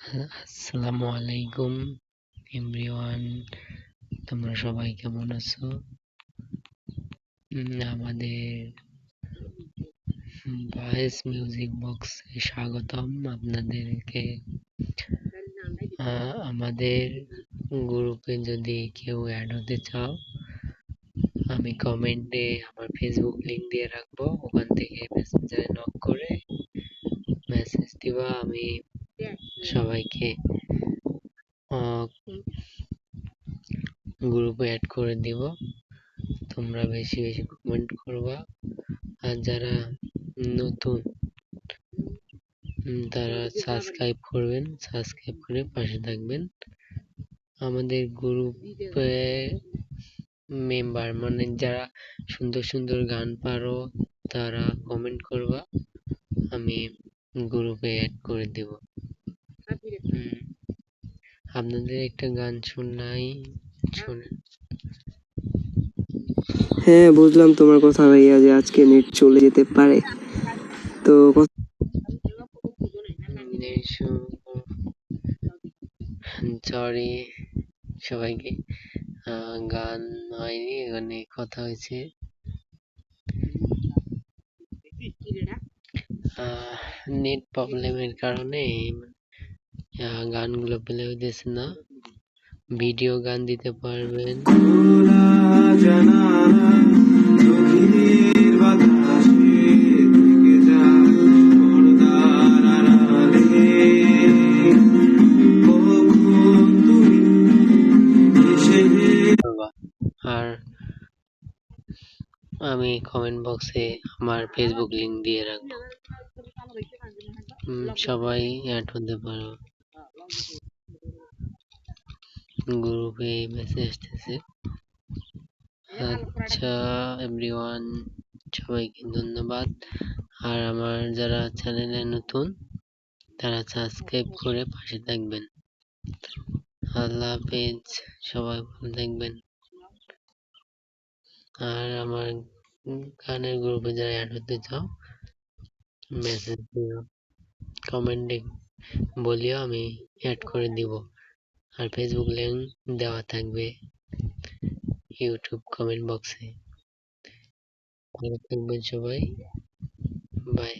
আসসালামু আলাইকুম এভরিওয়ান, তোমরা সবাই কেমন আছো? আমাদের ভয়েস মিউজিক বক্সে স্বাগতম আপনাদেরকে। আমাদের গ্রুপে যদি কেউ অ্যাড হতে চাও, আমি কমেন্টে আমার ফেসবুক লিংক দিয়ে রাখবো, ওখান থেকে মেসেঞ্জারে নক করে মেসেজ দিবা। আমি সবাইকে গ্রুপে অ্যাড করে দিব। তোমরা বেশি বেশি কমেন্ট করবা, আর যারা নতুন তারা সাবস্ক্রাইব করবেন, সাবস্ক্রাইব করে পাশে থাকবেন। আমাদের গ্রুপে মেম্বার মানে যারা সুন্দর সুন্দর গান পারো তারা কমেন্ট করবা, আমি গ্রুপে অ্যাড করে দেব। আপনাদের একটা গান শোনাই, শোনেন। হ্যাঁ, বুঝলাম তোমার কথা ভাইয়া, যে আজকে নেট চলে যেতে পারে। তো সরি সবাইকে, গান হয়নি, এখানে কথা হয়েছে। নেট প্রবলেমের কারণে গানগুলো প্লে হইতেছে না। ভিডিও গান দিতে পারবেন। আর আমি কমেন্ট বক্সে আমার ফেসবুক লিংক দিয়ে রাখবো, সবাই অ্যাড হতে পারো। গ্রুপে মেসেজ আসতেছে। আচ্ছা এভরিওয়ান, সবাইকে ধন্যবাদ। আর আমার যারা চ্যানেলে নতুন তারা সাবস্ক্রাইব করে পাশে থাকবেন। আল্লাহ হাফেজ, সবাই ভালো থাকবেন। আর আমার গানের গ্রুপে যারা অ্যাড হতে চাও মেসেজ দিও, কমেন্টে বলিও, আমি অ্যাড করে দিব। আর ফেসবুক লিংক দেওয়া থাকবে ইউটিউব কমেন্ট বক্সে। ভালো থাকবেন সবাই, বাই।